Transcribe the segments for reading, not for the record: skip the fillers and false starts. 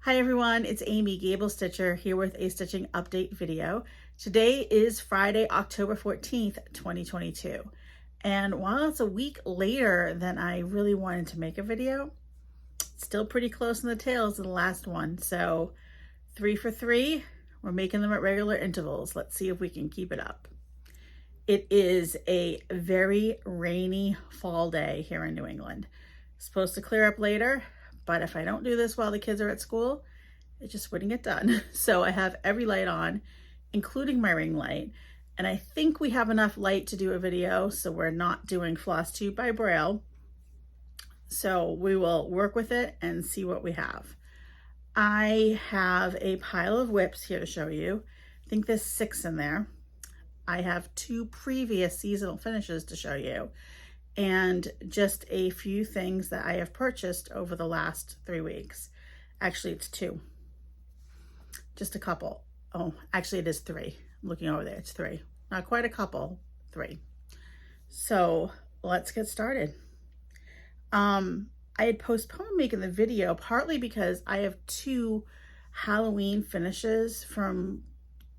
Hi everyone, it's Amy, GablesStitcher, here with a stitching update video. Today is Friday, October 14th, 2022. And while it's a week later than I really wanted to make a video, it's still pretty close in the tails of the last one. So 3 for 3, we're making them at regular intervals. Let's see if we can keep it up. It is a very rainy fall day here in New England. It's supposed to clear up later, but if I don't do this while the kids are at school, it just wouldn't get done. So I have every light on, including my ring light. And I think we have enough light to do a video, so we're not doing floss tube by Braille. So we will work with it and see what we have. I have a pile of whips here to show you. I think there's 6 in there. I have 2 previous seasonal finishes to show you, and just a few things that I have purchased over the last 3 weeks. Actually, it's 2. Just a couple. Oh, actually it is 3. I'm looking over there, it's 3. Not quite a couple, 3. So let's get started. I had postponed making the video partly because I have 2 Halloween finishes, from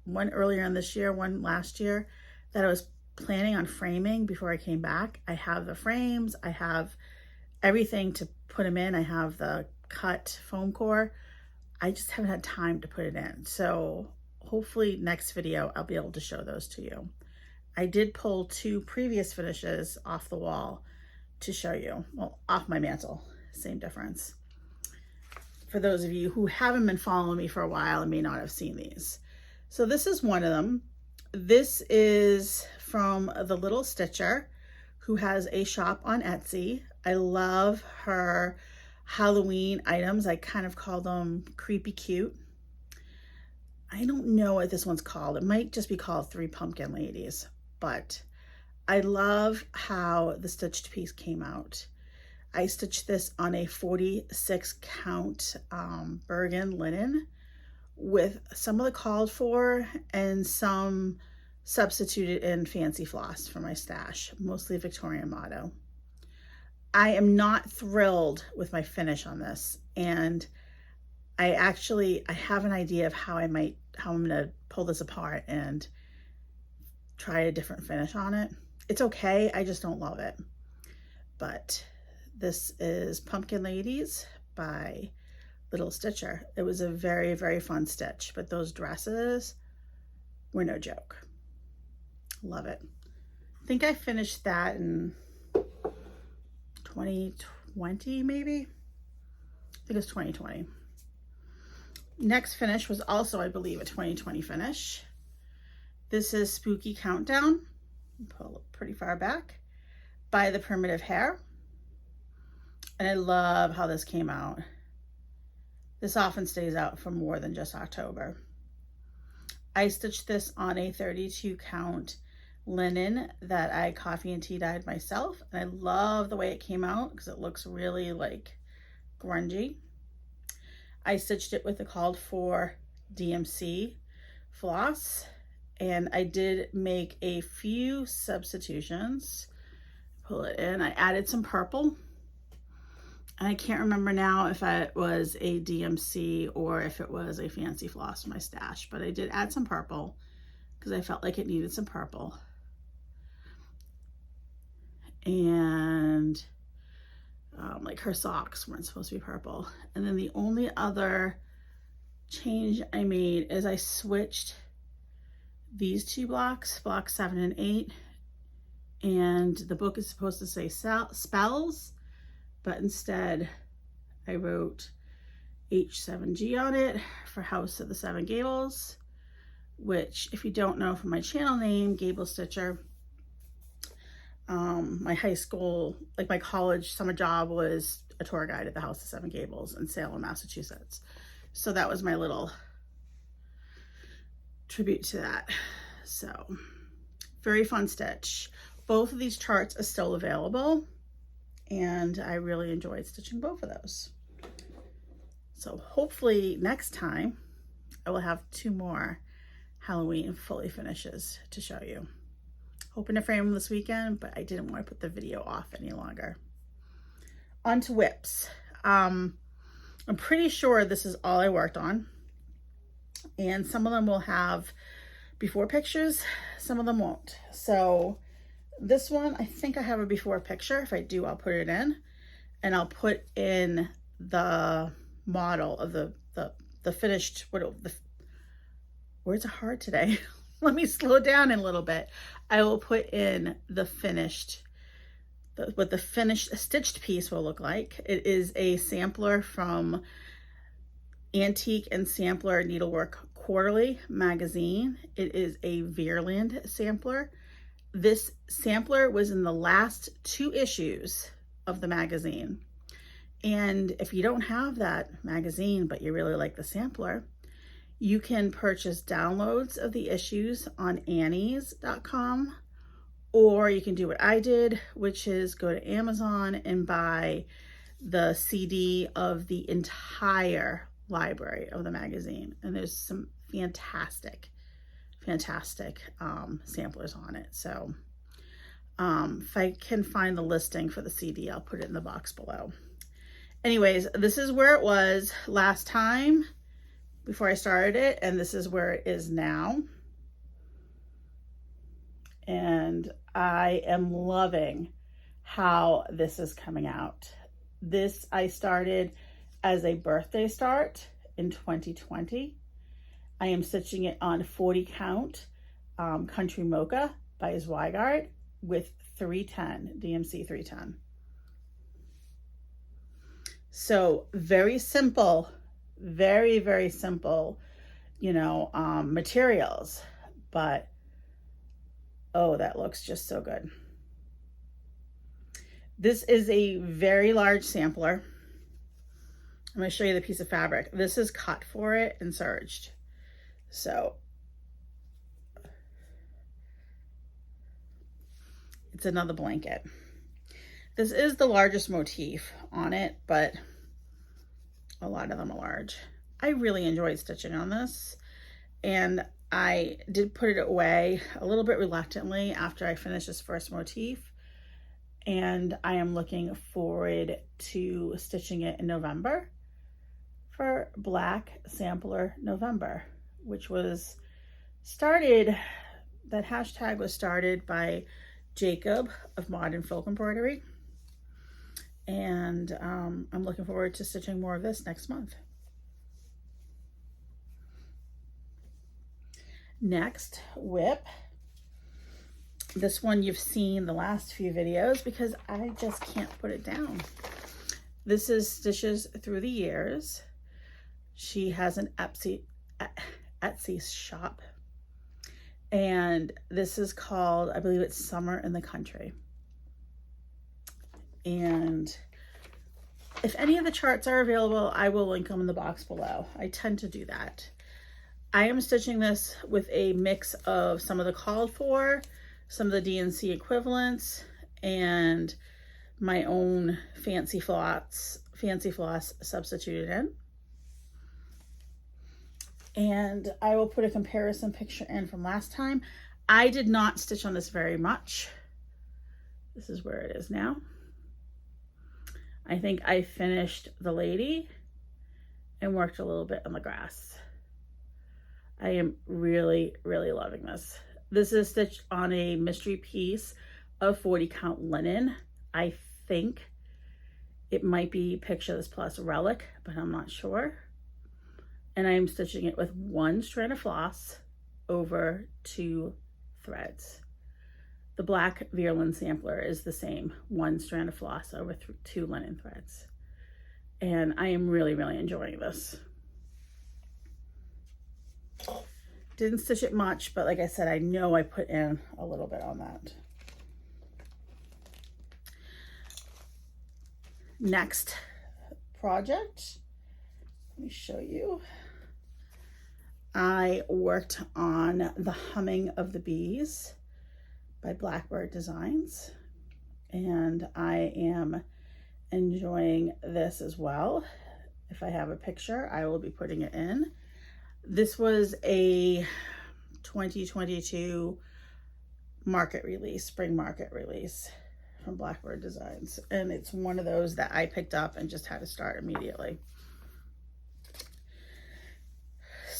one earlier in this year, one last year, that I was planning on framing before I came back. I have the frames, I have everything to put them in. I have the cut foam core. I just haven't had time to put it in. So hopefully next video, I'll be able to show those to you. I did pull 2 previous finishes off the wall to show you. Well, off my mantle, same difference. For those of you who haven't been following me for a while and may not have seen these. So this is one of them. This is from the Little Stitcher, who has a shop on Etsy. I love her Halloween items. I kind of call them creepy cute. I don't know what this one's called. It might just be called 3 Pumpkin Ladies, but I love how the stitched piece came out. I stitched this on a 46 count Bergen linen with some of the called for and some substituted in fancy floss for my stash, mostly Victorian motto. I am not thrilled with my finish on this, and I have an idea of how I'm gonna pull this apart and try a different finish on it. It's okay, I just don't love it. But this is Pumpkin Ladies by Little Stitcher. It was a very, very fun stitch, but those dresses were no joke. Love it. I think I finished that in 2020, maybe? I think it's 2020. Next finish was also, I believe, a 2020 finish. This is Spooky Countdown. Pull it pretty far back, by the Primitive Hair. And I love how this came out. This often stays out for more than just October. I stitched this on a 32 count linen that I coffee and tea dyed myself. And I love the way it came out because it looks really like grungy. I stitched it with the called for DMC floss. And I did make a few substitutions. Pull it in, I added some purple. I can't remember now if it was a DMC or if it was a fancy floss in my stash, but I did add some purple because I felt like it needed some purple. And like her socks weren't supposed to be purple. And then the only other change I made is I switched these 2 blocks, block 7 and 8. And the book is supposed to say spells, but instead I wrote H7G on it for House of the 7 Gables, which, if you don't know from my channel name, GablesStitcher, my high school, like my college summer job was a tour guide at the House of 7 Gables in Salem, Massachusetts. So that was my little tribute to that. So very fun stitch. Both of these charts are still available, and I really enjoyed stitching both of those. So hopefully next time I will have 2 more Halloween fully finishes to show you. Hoping to frame them this weekend, but I didn't want to put the video off any longer. On to whips. I'm pretty sure this is all I worked on. And some of them will have before pictures, some of them won't. So this one, I think I have a before picture. If I do, I'll put it in. And I'll put in the model of the finished, words are hard today. Let me slow down a little bit. I will put in the finished, what the finished stitched piece will look like. It is a sampler from Antique and Sampler Needlework Quarterly magazine. It is a Veerland sampler. This sampler was in the last 2 issues of the magazine. And if you don't have that magazine, but you really like the sampler, you can purchase downloads of the issues on annies.com, or you can do what I did, which is go to Amazon and buy the CD of the entire library of the magazine. And there's some fantastic samplers on it. So if I can find the listing for the CD, I'll put it in the box below. Anyways, this is where it was last time before I started it, and this is where it is now. And I am loving how this is coming out. This I started as a birthday start in 2020. I am stitching it on 40 count Country Mocha by Zweigart with 310, DMC 310. So very simple, very, very simple, you know, materials, but oh, that looks just so good. This is a very large sampler. I'm going to show you the piece of fabric. This is cut for it and serged. So it's another blanket. This is the largest motif on it, but a lot of them are large. I really enjoyed stitching on this, and I did put it away a little bit reluctantly after I finished this first motif, and I am looking forward to stitching it in November for Black Sampler November, which was started, that hashtag was started by Jacob of Modern Folk Embroidery. And I'm looking forward to stitching more of this next month. Next, whip. This one you've seen the last few videos because I just can't put it down. This is Stitches Through the Years. She has an Etsy shop. And this is called, I believe it's Summer in the Country. And if any of the charts are available, I will link them in the box below. I tend to do that. I am stitching this with a mix of some of the called for, some of the DNC equivalents, and my own fancy floss substituted in. And I will put a comparison picture in from last time. I did not stitch on this very much. This is where it is now. I think I finished the lady and worked a little bit on the grass. I am really, really loving this. This is stitched on a mystery piece of 40 count linen. I think it might be Picture This Plus Relic, but I'm not sure. And I am stitching it with 1 strand of floss over 2 threads. The black Veerland sampler is the same, 1 strand of floss over 2 linen threads. And I am really, really enjoying this. Didn't stitch it much, but like I said, I know I put in a little bit on that. Next project, let me show you. I worked on The Humming of the Bees by Blackbird Designs, and I am enjoying this as well. If I have a picture, I will be putting it in. This was a 2022 market release, spring market release from Blackbird Designs, and it's one of those that I picked up and just had to start immediately.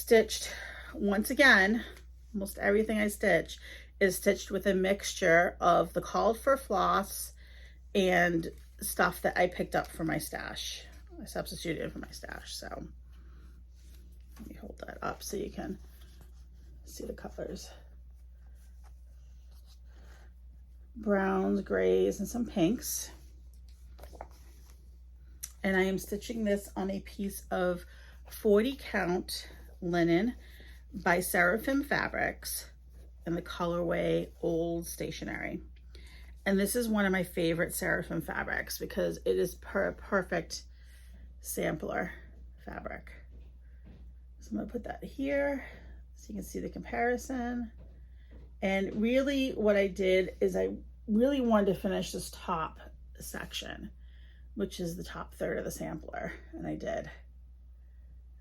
stitched, once again, almost everything I stitch is stitched with a mixture of the called for floss and stuff that I picked up from my stash. I substituted it for my stash. So let me hold that up so you can see the colors. Browns, grays, and some pinks. And I am stitching this on a piece of 40 count linen by Seraphim Fabrics in the colorway Old Stationery. And this is one of my favorite Seraphim fabrics because it is perfect sampler fabric. So I'm gonna put that here so you can see the comparison. And really what I did is I really wanted to finish this top section, which is the top third of the sampler, and I did.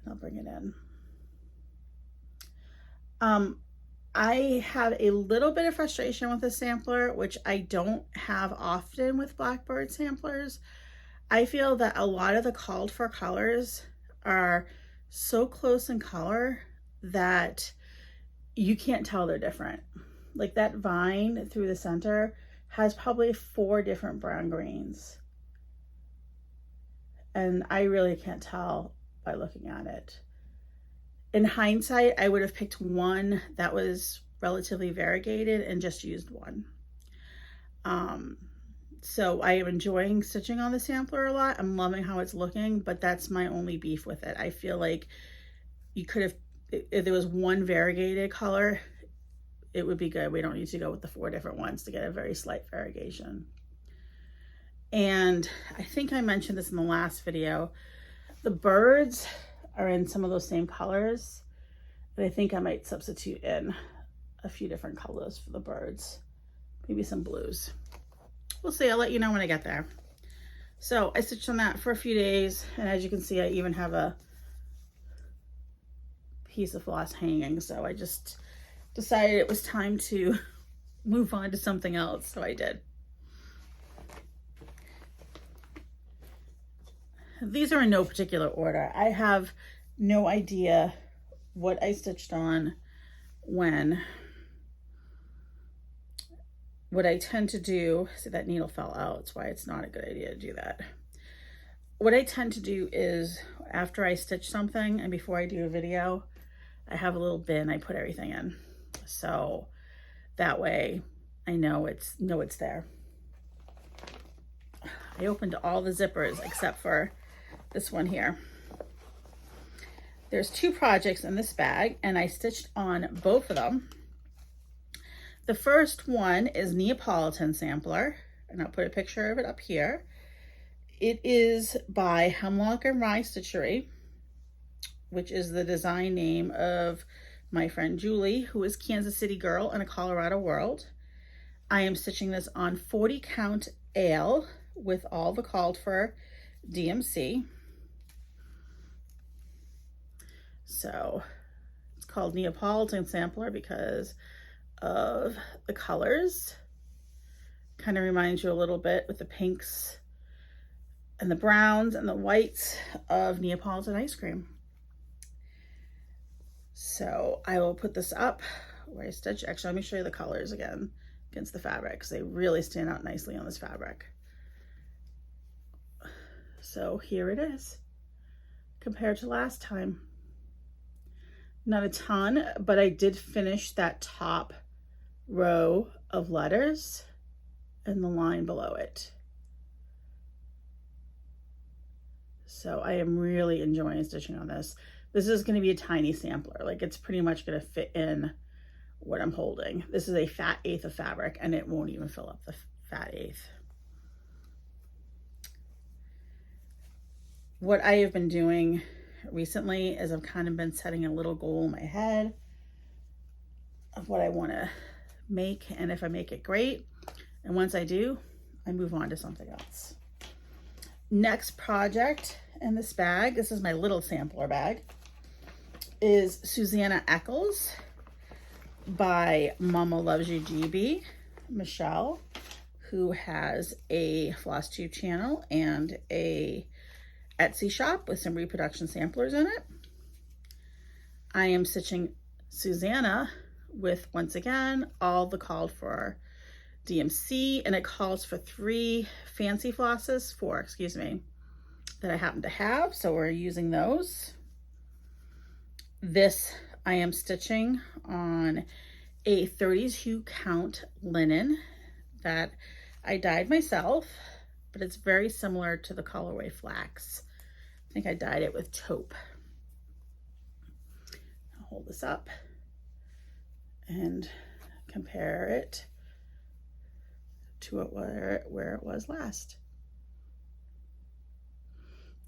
And I'll bring it in. I have a little bit of frustration with the sampler, which I don't have often with Blackbird samplers. I feel that a lot of the called for colors are so close in color that you can't tell they're different. Like that vine through the center has probably 4 different brown greens. And I really can't tell by looking at it. In hindsight, I would have picked one that was relatively variegated and just used one. So I am enjoying stitching on the sampler a lot. I'm loving how it's looking, but that's my only beef with it. I feel like you could have, if there was one variegated color, it would be good. We don't need to go with the 4 different ones to get a very slight variegation. And I think I mentioned this in the last video. The birds are in some of those same colors. And I think I might substitute in a few different colors for the birds. Maybe some blues. We'll see. I'll let you know when I get there. So I stitched on that for a few days. And as you can see, I even have a piece of floss hanging. So I just decided it was time to move on to something else. So I did. These are in no particular order. I have no idea what I stitched on when. What I tend to do, see that needle fell out, that's why it's not a good idea to do that. What I tend to do is after I stitch something and before I do a video, I have a little bin I put everything in. So that way I know it's there. I opened all the zippers except for this one here. There's 2 projects in this bag and I stitched on both of them. The first one is Neapolitan Sampler, and I'll put a picture of it up here. It is by Hemlock and Rye Stitchery, which is the design name of my friend Julie, who is Kansas City girl in a Colorado world. I am stitching this on 40 count ale with all the called for DMC. So it's called Neapolitan Sampler because of the colors. Kind of reminds you a little bit with the pinks and the browns and the whites of Neapolitan ice cream. So I will put this up where I stitch. Actually, let me show you the colors again against the fabric because they really stand out nicely on this fabric. So here it is compared to last time. Not a ton, but I did finish that top row of letters and the line below it. So I am really enjoying stitching on this. This is going to be a tiny sampler. Like it's pretty much going to fit in what I'm holding. This is a fat eighth of fabric and it won't even fill up the fat eighth. What I have been doing recently is I've kind of been setting a little goal in my head of what I want to make, and if I make it, great, and once I do, I move on to something else. Next project in this bag, this is my little sampler bag, is Susanna Eccles by Mama Loves You GB, Michelle, who has a floss tube channel and a Etsy shop with some reproduction samplers in it. I am stitching Susanna with, once again, all the called for DMC, and it calls for 4 fancy flosses, excuse me, that I happen to have, so we're using those. This I am stitching on a 32 count linen that I dyed myself, but it's very similar to the colorway flax. I think I dyed it with taupe. I'll hold this up and compare it to where it was last.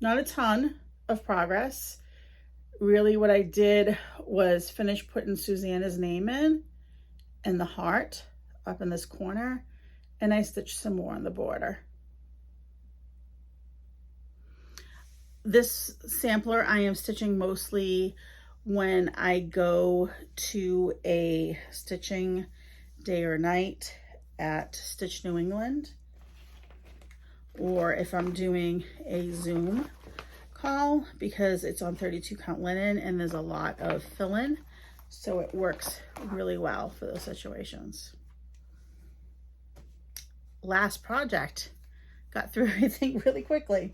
Not a ton of progress. Really what I did was finish putting Susanna's name in and the heart up in this corner, and I stitched some more on the border. This sampler I am stitching mostly when I go to a stitching day or night at Stitch New England, or if I'm doing a Zoom call, because it's on 32 count linen and there's a lot of fill-in, so it works really well for those situations. Last project, got through everything really quickly.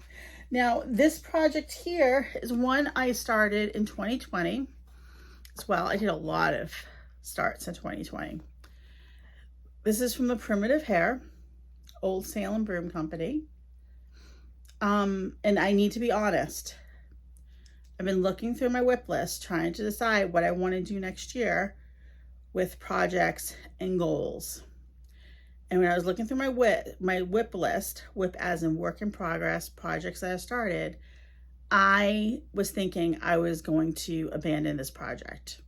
Now this project here is one I started in 2020 as well. I did a lot of starts in 2020. This is from the Primitive Hair, Old Salem Broom Company. And I need to be honest, I've been looking through my WIP list, trying to decide what I want to do next year with projects and goals. And when I was looking through my WIP list, WIP as in work in progress, projects that I started, I was thinking I was going to abandon this project.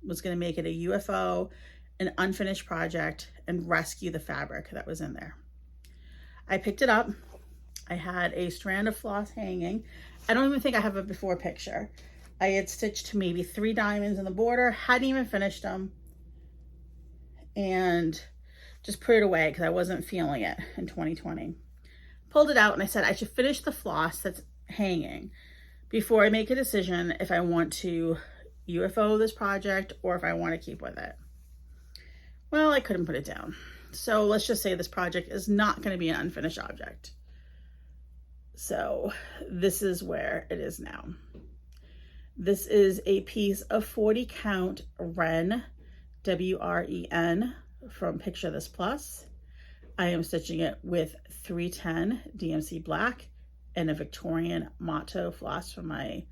Was going to make it a UFO, an unfinished project, and rescue the fabric that was in there. I picked it up. I had a strand of floss hanging. I don't even think I have a before picture. I had stitched maybe 3 diamonds in the border, hadn't even finished them, and just put it away because I wasn't feeling it in 2020. Pulled it out and I said I should finish the floss that's hanging before I make a decision if I want to UFO this project or if I want to keep with it. Well, I couldn't put it down. So let's just say this project is not going to be an unfinished object. So this is where it is now. This is a piece of 40 count Wren, W-R-E-N, from Picture This Plus. I am stitching it with 310 DMC black and a Victorian motto floss from my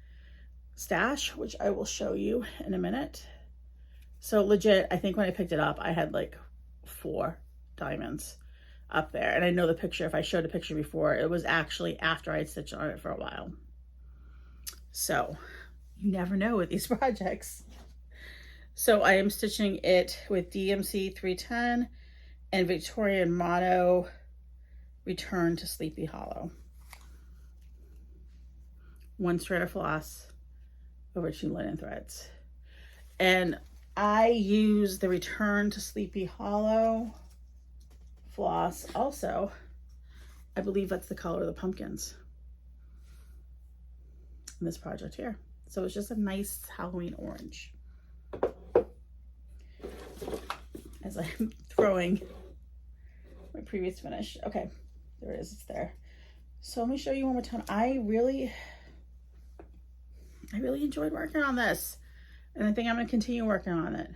stash, which I will show you in a minute. So legit, I think when I picked it up, I had like 4 diamonds up there. And I know the picture, if I showed a picture before, it was actually after I'd stitched on it for a while. So you never know with these projects. So I am stitching it with DMC 310 and Victorian motto Return to Sleepy Hollow. 1 strand of floss over 2 linen threads. And I use the Return to Sleepy Hollow floss also. I believe that's the color of the pumpkins in this project here. So it's just a nice Halloween orange. As I'm throwing my previous finish. Okay, there it is, it's there. So let me show you one more time. I really enjoyed working on this, and I think I'm gonna continue working on it.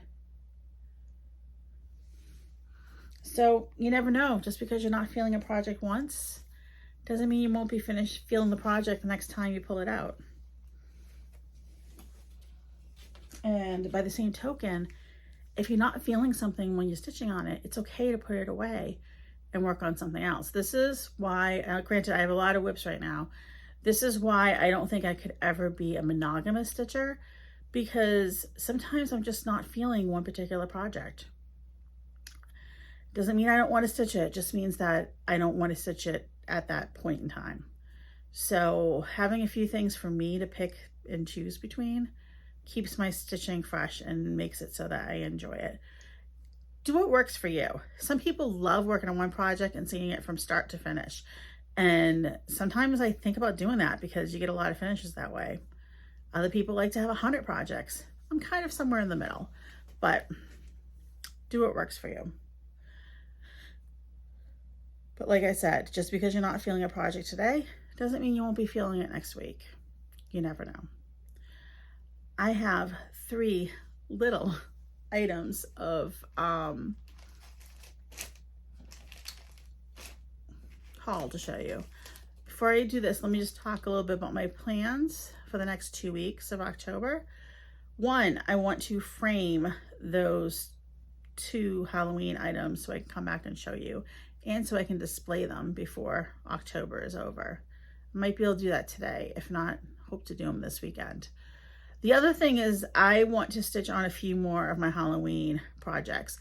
So you never know, just because you're not feeling a project once doesn't mean you won't be finished feeling the project the next time you pull it out. And by the same token, if you're not feeling something when you're stitching on it, it's okay to put it away and work on something else. This is why, granted, I have a lot of WIPs right now. This is why I don't think I could ever be a monogamous stitcher, because sometimes I'm just not feeling one particular project. Doesn't mean I don't want to stitch it, just means that I don't want to stitch it at that point in time. So having a few things for me to pick and choose between keeps my stitching fresh and makes it so that I enjoy it. Do what works for you. Some people love working on one project and seeing it from start to finish. And sometimes I think about doing that because you get a lot of finishes that way. Other people like to have 100 projects. I'm kind of somewhere in the middle, but do what works for you. But like I said, just because you're not feeling a project today doesn't mean you won't be feeling it next week. You never know. I have 3 little items of haul to show you. Before I do this, let me just talk a little bit about my plans for the next 2 weeks of October. One, I want to frame those 2 Halloween items so I can come back and show you, and so I can display them before October is over. I might be able to do that today. If not, hope to do them this weekend. The other thing is I want to stitch on a few more of my Halloween projects.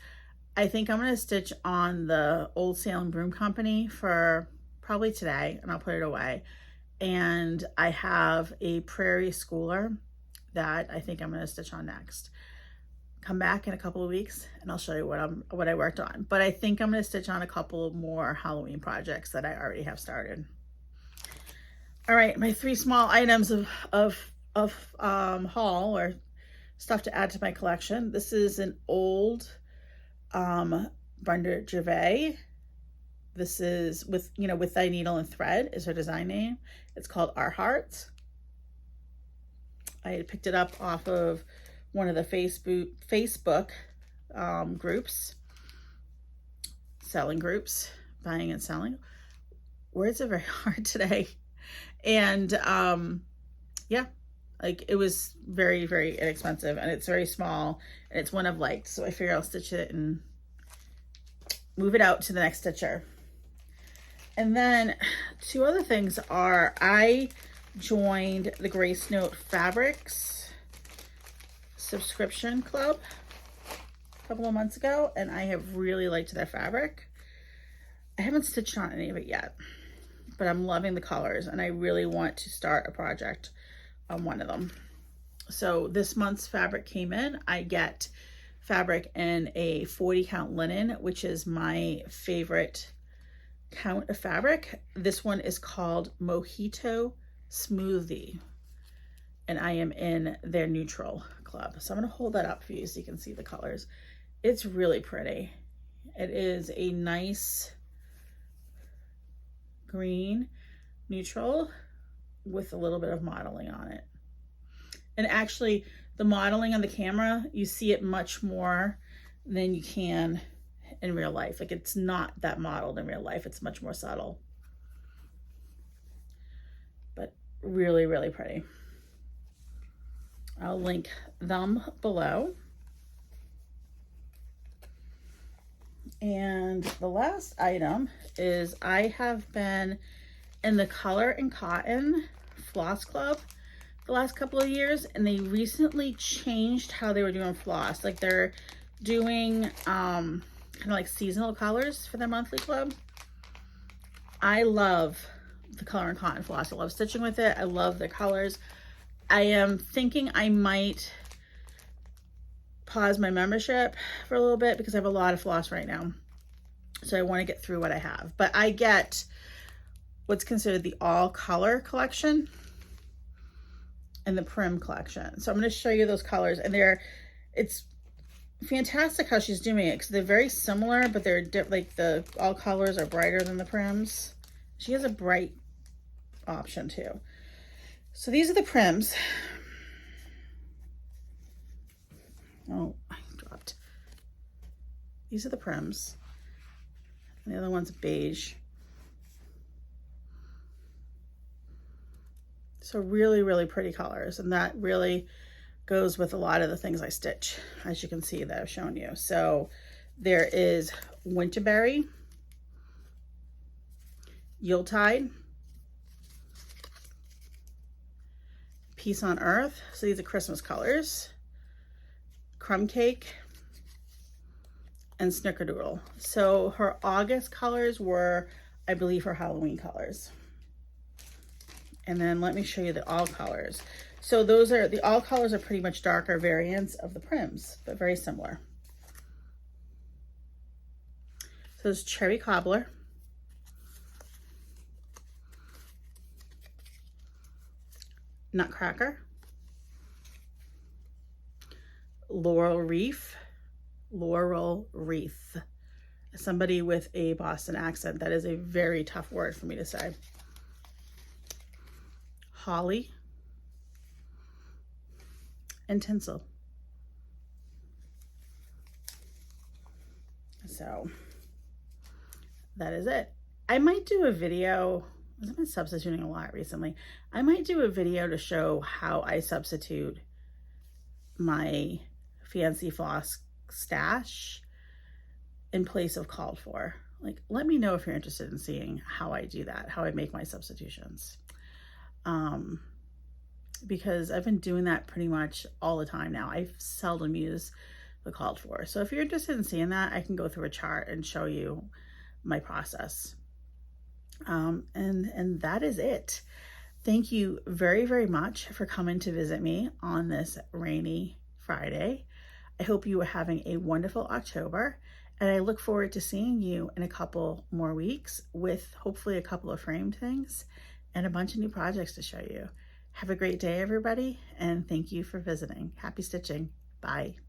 I think I'm going to stitch on the Old Salem Broom Company for probably today, and I'll put it away. And I have a Prairie Schooler that I think I'm going to stitch on next. Come back in a couple of weeks and I'll show you what I worked on. But I think I'm going to stitch on a couple more Halloween projects that I already have started. All right, my 3 small items of haul or stuff to add to my collection. This is an old Brenda Gervais. This is with Thy Needle and Thread is her design name. It's called Our Hearts. I had picked it up off of one of the Facebook groups, selling groups, buying and selling. Words are very hard today. And yeah, like it was very, very inexpensive, and it's very small, and it's one I've liked. So I figure I'll stitch it and move it out to the next stitcher. And then 2 other things are I joined the Grace Note Fabrics subscription club a couple of months ago, and I have really liked their fabric. I haven't stitched on any of it yet, but I'm loving the colors, and I really want to start a project on one of them. So this month's fabric came in. I get fabric in a 40 count linen, which is my favorite count of fabric. This one is called Mojito Smoothie, and I am in their neutral club. So I'm going to hold that up for you so you can see the colors. It's really pretty. It is a nice green neutral with a little bit of modeling on it. And actually the modeling on the camera, you see it much more than you can in real life. Like it's not that modeled in real life. It's much more subtle, but really, really pretty. I'll link them below. And the last item is I have been in the Color and Cotton Floss Club the last couple of years, and they recently changed how they were doing floss. Like they're doing kind of like seasonal colors for their monthly club. I love the Color and Cotton floss. I love stitching with it. I love the colors. I am thinking I might pause my membership for a little bit because I have a lot of floss right now. So I want to get through what I have. But I get what's considered the all color collection and the Prim collection. So I'm going to show you those colors, and it's fantastic how she's doing it because they're very similar, but they're like the all colors are brighter than the Prims. She has a bright option too. So these are the Prims. Oh, I dropped. These are the Prims. And the other one's beige. So really, really pretty colors. And that really goes with a lot of the things I stitch, as you can see that I've shown you. So there is Winterberry, Yuletide, Peace on Earth. So these are Christmas colors. Crumb Cake, and Snickerdoodle. So her August colors were, I believe, her Halloween colors. And then let me show you the all colors. So those are, the all colors are pretty much darker variants of the Prims, but very similar. So there's Cherry Cobbler, Nutcracker, laurel wreath. Somebody with a Boston accent. That is a very tough word for me to say. Holly and tinsel. So that is it. I might do a video. I've been substituting a lot recently. I might do a video to show how I substitute my fancy floss stash in place of called for. Like, let me know if you're interested in seeing how I do that, how I make my substitutions. Because I've been doing that pretty much all the time now. I seldom use the called for. So if you're interested in seeing that, I can go through a chart and show you my process. And that is it. Thank you very, very much for coming to visit me on this rainy Friday. I hope you are having a wonderful October, and I look forward to seeing you in a couple more weeks with hopefully a couple of framed things and a bunch of new projects to show you. Have a great day, everybody, and thank you for visiting. Happy stitching. Bye.